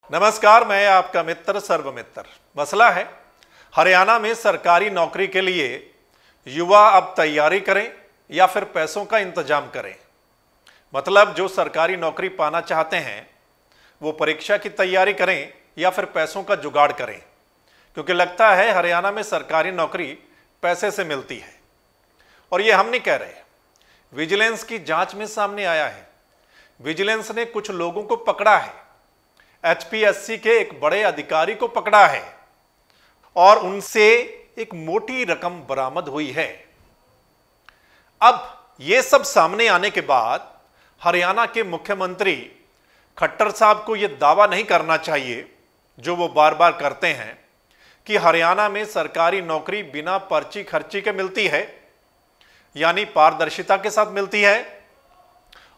नमस्कार, मैं आपका मित्र सर्वमित्र। मसला है हरियाणा में सरकारी नौकरी के लिए युवा अब तैयारी करें या फिर पैसों का इंतजाम करें। मतलब जो सरकारी नौकरी पाना चाहते हैं वो परीक्षा की तैयारी करें या फिर पैसों का जुगाड़ करें, क्योंकि लगता है हरियाणा में सरकारी नौकरी पैसे से मिलती है। और ये हम नहीं कह रहे, विजिलेंस की जांच में सामने आया है। विजिलेंस ने कुछ लोगों को पकड़ा है, एचपीएससी के एक बड़े अधिकारी को पकड़ा है और उनसे एक मोटी रकम बरामद हुई है। अब यह सब सामने आने के बाद हरियाणा के मुख्यमंत्री खट्टर साहब को यह दावा नहीं करना चाहिए जो वो बार बार करते हैं कि हरियाणा में सरकारी नौकरी बिना पर्ची खर्ची के मिलती है, यानी पारदर्शिता के साथ मिलती है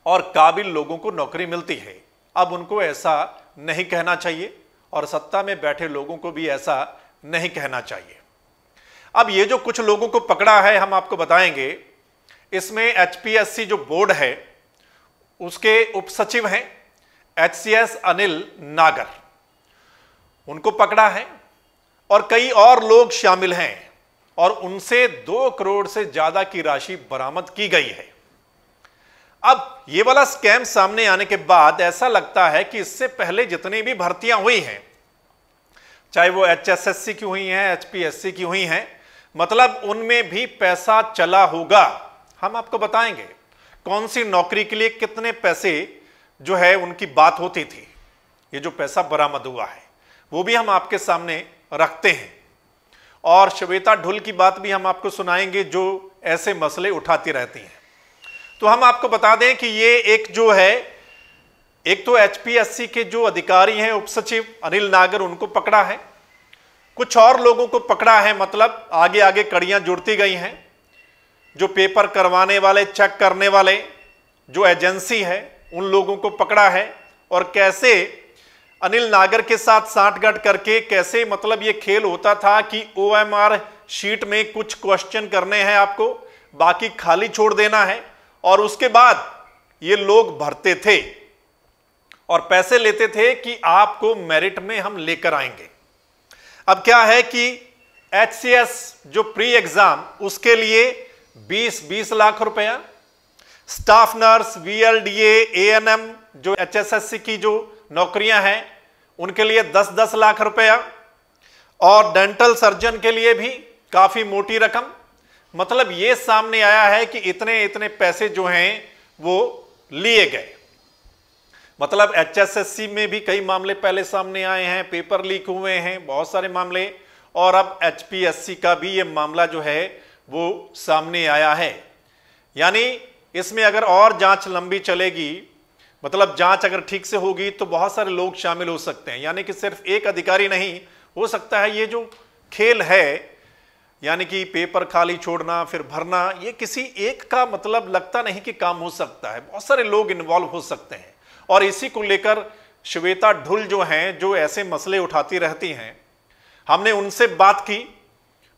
और काबिल लोगों को नौकरी मिलती है। अब उनको ऐसा नहीं कहना चाहिए और सत्ता में बैठे लोगों को भी ऐसा नहीं कहना चाहिए। अब ये जो कुछ लोगों को पकड़ा है हम आपको बताएंगे। इसमें एचपीएससी जो बोर्ड है उसके उपसचिव हैं एचसीएस अनिल नागर, उनको पकड़ा है और कई और लोग शामिल हैं और उनसे 2 करोड़ से ज्यादा की राशि बरामद की गई है। अब ये वाला स्कैम सामने आने के बाद ऐसा लगता है कि इससे पहले जितनी भी भर्तियां हुई हैं, चाहे वो एचएसएससी की हुई हैं, एचपीएससी की हुई हैं, मतलब उनमें भी पैसा चला होगा। हम आपको बताएंगे कौन सी नौकरी के लिए कितने पैसे जो है उनकी बात होती थी। ये जो पैसा बरामद हुआ है वो भी हम आपके सामने रखते हैं और श्वेता ढुल की बात भी हम आपको सुनाएंगे जो ऐसे मसले उठाती रहती हैं। तो हम आपको बता दें कि ये एक जो है, एक तो एचपीएससी के जो अधिकारी हैं उपसचिव अनिल नागर, उनको पकड़ा है, कुछ और लोगों को पकड़ा है। मतलब आगे आगे कड़ियां जुड़ती गई हैं। जो पेपर करवाने वाले, चेक करने वाले जो एजेंसी है उन लोगों को पकड़ा है और कैसे अनिल नागर के साथ सांठगांठ करके कैसे मतलब ये खेल होता था कि ओएमआर शीट में कुछ क्वेश्चन करने हैं आपको, बाकी खाली छोड़ देना है और उसके बाद ये लोग भरते थे और पैसे लेते थे कि आपको मेरिट में हम लेकर आएंगे। अब क्या है कि एचसीएस जो प्री एग्जाम उसके लिए 20 लाख रुपया, स्टाफ नर्स, वीएलडीए, एएनएम जो एचएसएससी की जो नौकरियां हैं उनके लिए 10 लाख रुपया और डेंटल सर्जन के लिए भी काफी मोटी रकम। मतलब ये सामने आया है कि इतने इतने पैसे जो हैं वो लिए गए। मतलब एचएसएससी में भी कई मामले पहले सामने आए हैं, पेपर लीक हुए हैं, बहुत सारे मामले, और अब एचपीएससी का भी ये मामला जो है वो सामने आया है। यानी इसमें अगर और जांच लंबी चलेगी, मतलब जांच अगर ठीक से होगी तो बहुत सारे लोग शामिल हो सकते हैं। यानी कि सिर्फ एक अधिकारी नहीं हो सकता है। ये जो खेल है यानी कि पेपर खाली छोड़ना फिर भरना, ये किसी एक का मतलब लगता नहीं कि काम हो सकता है। बहुत सारे लोग इन्वॉल्व हो सकते हैं और इसी को लेकर श्वेता ढुल जो हैं, जो ऐसे मसले उठाती रहती हैं, हमने उनसे बात की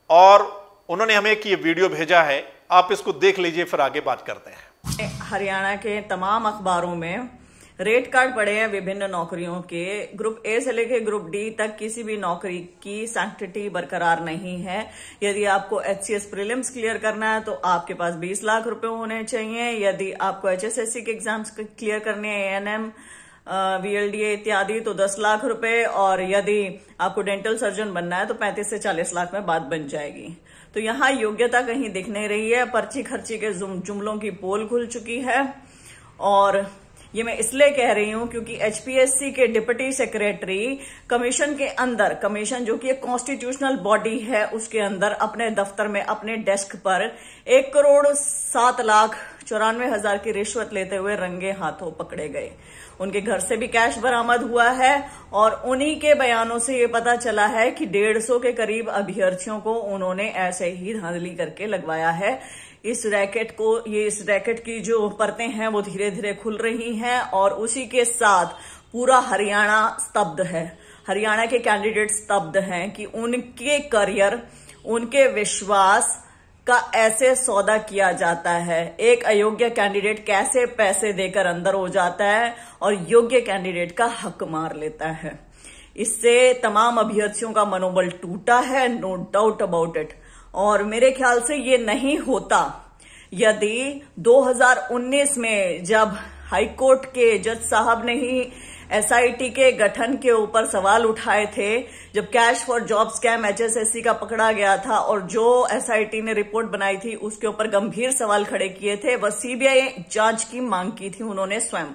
और उन्होंने हमें एक ये वीडियो भेजा है। आप इसको देख लीजिए, फिर आगे बात करते हैं। हरियाणा के तमाम अखबारों में रेट कार्ड पड़े हैं विभिन्न नौकरियों के। ग्रुप ए से लेकर ग्रुप डी तक किसी भी नौकरी की सैंक्टिटी बरकरार नहीं है। यदि आपको एचसीएस प्रीलिम्स क्लियर करना है तो आपके पास 20 लाख रुपए होने चाहिए। यदि आपको एचएसएससी के एग्जाम्स क्लियर करने हैं, एएनएम, वीएलडीए इत्यादि, तो 10 लाख रुपए, और यदि आपको डेंटल सर्जन बनना है तो 35 से 40 लाख में बात बन जाएगी। तो यहाँ योग्यता कहीं दिख नहीं रही है। पर्ची खर्ची के जुमलों की पोल खुल चुकी है। और ये मैं इसलिए कह रही हूं क्योंकि एचपीएससी के डिप्टी सेक्रेटरी कमीशन के अंदर, कमीशन जो कि एक कॉन्स्टिट्यूशनल बॉडी है, उसके अंदर अपने दफ्तर में अपने डेस्क पर 1,07,94,000 की रिश्वत लेते हुए रंगे हाथों पकड़े गए। उनके घर से भी कैश बरामद हुआ है और उन्हीं के बयानों से ये पता चला है कि 150 के करीब अभ्यर्थियों को उन्होंने ऐसे ही धांधली करके लगवाया है। इस रैकेट की जो परतें हैं वो धीरे धीरे खुल रही हैं और उसी के साथ पूरा हरियाणा स्तब्ध है। हरियाणा के कैंडिडेट स्तब्ध हैं कि उनके करियर, उनके विश्वास का ऐसे सौदा किया जाता है। एक अयोग्य कैंडिडेट कैसे पैसे देकर अंदर हो जाता है और योग्य कैंडिडेट का हक मार लेता है। इससे तमाम अभ्यर्थियों का मनोबल टूटा है, नो डाउट अबाउट इट। और मेरे ख्याल से ये नहीं होता यदि 2019 में जब हाईकोर्ट के जज साहब ने ही एसआईटी के गठन के ऊपर सवाल उठाए थे, जब cash for job scam HSSC का पकड़ा गया था और जो एसआईटी ने रिपोर्ट बनाई थी उसके ऊपर गंभीर सवाल खड़े किए थे, वह सीबीआई जांच की मांग की थी उन्होंने स्वयं।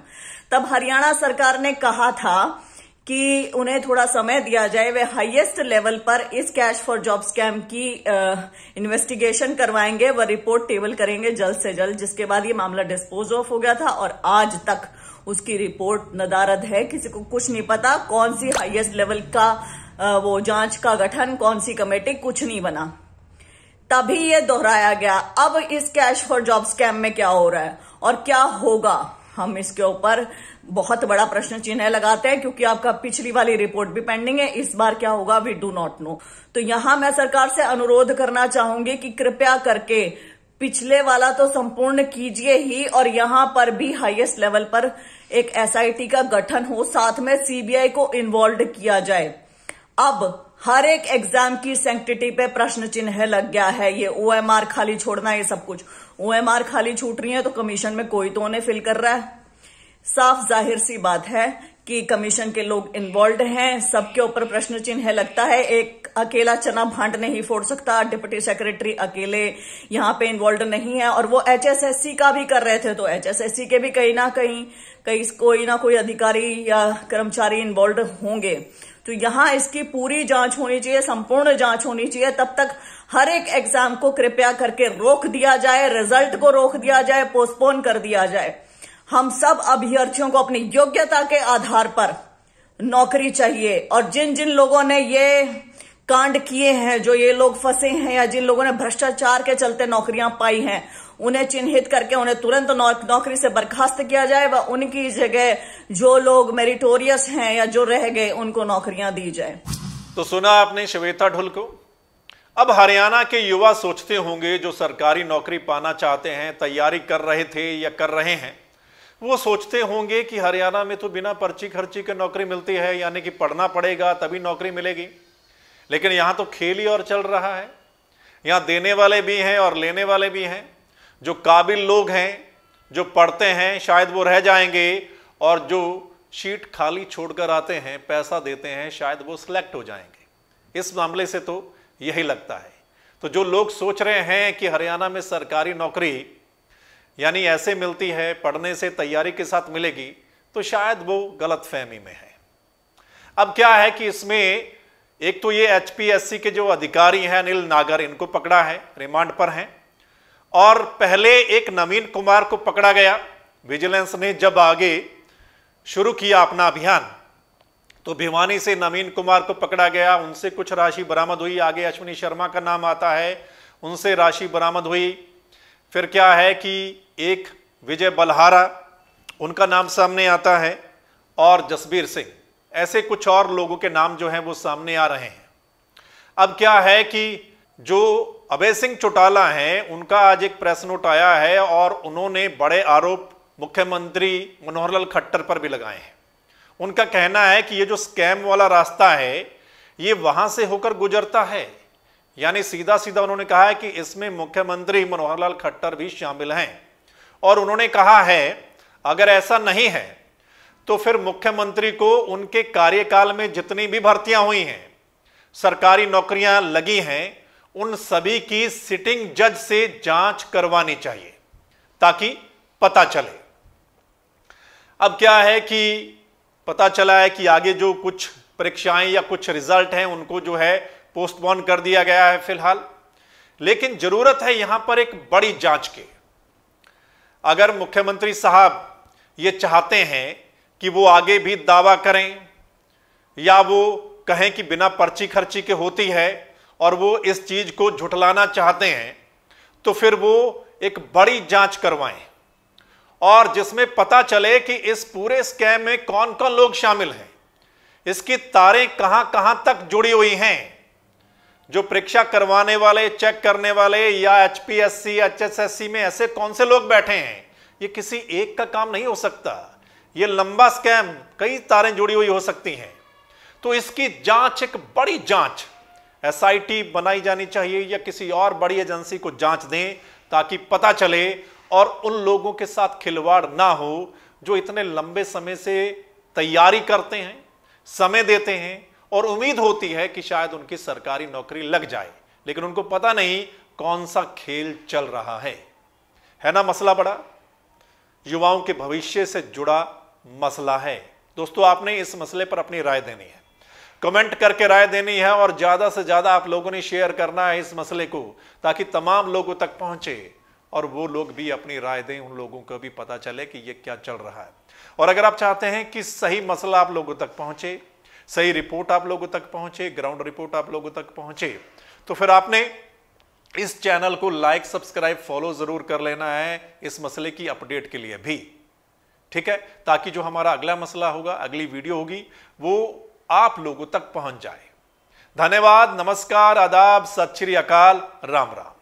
तब हरियाणा सरकार ने कहा था कि उन्हें थोड़ा समय दिया जाए, वे हाईएस्ट लेवल पर इस कैश फॉर जॉब स्कैम की इन्वेस्टिगेशन करवाएंगे, वह रिपोर्ट टेबल करेंगे जल्द से जल्द, जिसके बाद ये मामला डिस्पोज ऑफ हो गया था और आज तक उसकी रिपोर्ट नदारद है। किसी को कुछ नहीं पता कौन सी हाईएस्ट लेवल का वो जांच का गठन, कौन सी कमेटी, कुछ नहीं बना। तभी ये दोहराया गया। अब इस कैश फॉर जॉब स्कैम में क्या हो रहा है और क्या होगा, हम इसके ऊपर बहुत बड़ा प्रश्न चिन्ह लगाते हैं, क्योंकि आपका पिछली वाली रिपोर्ट भी पेंडिंग है। इस बार क्या होगा वी डू नॉट नो। तो यहां मैं सरकार से अनुरोध करना चाहूंगी कि कृपया करके पिछले वाला तो संपूर्ण कीजिए ही, और यहां पर भी हाईएस्ट लेवल पर एक एसआईटी का गठन हो, साथ में सीबीआई को इन्वॉल्व किया जाए। अब हर एक एग्जाम की सैंक्टिटी पे प्रश्न चिन्ह लग गया है। ये ओएमआर खाली छोड़ना, ये सब कुछ ओएमआर खाली छूट रही है तो कमीशन में कोई तो उन्हें फिल कर रहा है। साफ जाहिर सी बात है कि कमीशन के लोग इन्वॉल्व हैं, सबके ऊपर प्रश्न चिन्ह लगता है। एक अकेला चना भांड नहीं फोड़ सकता, डिप्टी सेक्रेटरी अकेले यहां पे इन्वॉल्व नहीं है। और वो एचएसएससी का भी कर रहे थे तो एचएसएससी के भी कहीं ना कोई अधिकारी या कर्मचारी इन्वॉल्व होंगे। तो यहां इसकी पूरी जांच होनी चाहिए, संपूर्ण जांच होनी चाहिए। तब तक हर एक एग्जाम को कृपया करके रोक दिया जाए, रिजल्ट को रोक दिया जाए, पोस्टपोन कर दिया जाए। हम सब अभ्यर्थियों को अपनी योग्यता के आधार पर नौकरी चाहिए, और जिन जिन लोगों ने ये कांड किए हैं, जो ये लोग फंसे हैं या जिन लोगों ने भ्रष्टाचार के चलते नौकरियां पाई हैं, उन्हें चिन्हित करके उन्हें तुरंत नौकरी से बर्खास्त किया जाए व उनकी जगह जो लोग मेरिटोरियस हैं या जो रह गए उनको नौकरियां दी जाए। तो सुना आपने श्वेता ढुल को। अब हरियाणा के युवा सोचते होंगे जो सरकारी नौकरी पाना चाहते हैं, तैयारी कर रहे थे या कर रहे हैं, वो सोचते होंगे कि हरियाणा में तो बिना पर्ची खर्ची के नौकरी मिलती है, यानी कि पढ़ना पड़ेगा तभी नौकरी मिलेगी। लेकिन यहाँ तो खेल ही और चल रहा है। यहाँ देने वाले भी हैं और लेने वाले भी हैं। जो काबिल लोग हैं, जो पढ़ते हैं, शायद वो रह जाएंगे, और जो शीट खाली छोड़कर आते हैं, पैसा देते हैं, शायद वो सिलेक्ट हो जाएंगे। इस मामले से तो यही लगता है। तो जो लोग सोच रहे हैं कि हरियाणा में सरकारी नौकरी यानी ऐसे मिलती है, पढ़ने से तैयारी के साथ मिलेगी, तो शायद वो गलतफहमी में है। अब क्या है कि इसमें एक तो ये एचपीएससी के जो अधिकारी हैं अनिल नागर, इनको पकड़ा है, रिमांड पर हैं। और पहले एक नवीन कुमार को पकड़ा गया। विजिलेंस ने जब आगे शुरू किया अपना अभियान तो भिवानी से नवीन कुमार को पकड़ा गया, उनसे कुछ राशि बरामद हुई। आगे अश्विनी शर्मा का नाम आता है, उनसे राशि बरामद हुई। फिर क्या है कि एक विजय बलहारा, उनका नाम सामने आता है, और जसबीर सिंह, ऐसे कुछ और लोगों के नाम जो हैं वो सामने आ रहे हैं। अब क्या है कि जो अभय सिंह चौटाला हैं, उनका आज एक प्रेस नोट आया है और उन्होंने बड़े आरोप मुख्यमंत्री मनोहर लाल खट्टर पर भी लगाए हैं। उनका कहना है कि ये जो स्कैम वाला रास्ता है ये वहां से होकर गुजरता है, यानी सीधा सीधा उन्होंने कहा है कि इसमें मुख्यमंत्री मनोहर लाल खट्टर भी शामिल हैं। और उन्होंने कहा है अगर ऐसा नहीं है तो फिर मुख्यमंत्री को उनके कार्यकाल में जितनी भी भर्तियां हुई हैं, सरकारी नौकरियां लगी हैं, उन सभी की सिटिंग जज से जांच करवानी चाहिए ताकि पता चले। अब क्या है कि पता चला है कि आगे जो कुछ परीक्षाएं या कुछ रिजल्ट हैं उनको जो है पोस्टपोन कर दिया गया है फिलहाल। लेकिन जरूरत है यहां पर एक बड़ी जांच की। अगर मुख्यमंत्री साहब ये चाहते हैं कि वो आगे भी दावा करें या वो कहें कि बिना पर्ची खर्ची के होती है और वो इस चीज को झुठलाना चाहते हैं, तो फिर वो एक बड़ी जांच करवाएं और जिसमें पता चले कि इस पूरे स्कैम में कौन कौन लोग शामिल हैं, इसकी तारें कहां कहां तक जुड़ी हुई हैं, जो परीक्षा करवाने वाले, चेक करने वाले या एचपीएससी, एचएसएससी में ऐसे कौन से लोग बैठे हैं? ये किसी एक का काम नहीं हो सकता। ये लंबा स्कैम, कई तारें जुड़ी हुई हो सकती हैं। तो इसकी जांच, एक बड़ी जांच एसआईटी बनाई जानी चाहिए या किसी और बड़ी एजेंसी को जांच दें, ताकि पता चले और उन लोगों के साथ खिलवाड़ ना हो जो इतने लंबे समय से तैयारी करते हैं, समय देते हैं और उम्मीद होती है कि शायद उनकी सरकारी नौकरी लग जाए, लेकिन उनको पता नहीं कौन सा खेल चल रहा है ना। मसला बड़ा युवाओं के भविष्य से जुड़ा मसला है। दोस्तों, आपने इस मसले पर अपनी राय देनी है, कमेंट करके राय देनी है और ज्यादा से ज्यादा आप लोगों ने शेयर करना है इस मसले को, ताकि तमाम लोगों तक पहुंचे और वो लोग भी अपनी राय दें, उन लोगों को भी पता चले कि ये क्या चल रहा है। और अगर आप चाहते हैं कि सही मसला आप लोगों तक पहुंचे, सही रिपोर्ट आप लोगों तक पहुंचे, ग्राउंड रिपोर्ट आप लोगों तक पहुंचे, तो फिर आपने इस चैनल को लाइक, सब्सक्राइब, फॉलो जरूर कर लेना है इस मसले की अपडेट के लिए भी, ठीक है, ताकि जो हमारा अगला मसला होगा, अगली वीडियो होगी, वो आप लोगों तक पहुंच जाए। धन्यवाद, नमस्कार, आदाब, सत श्री अकाल, राम राम।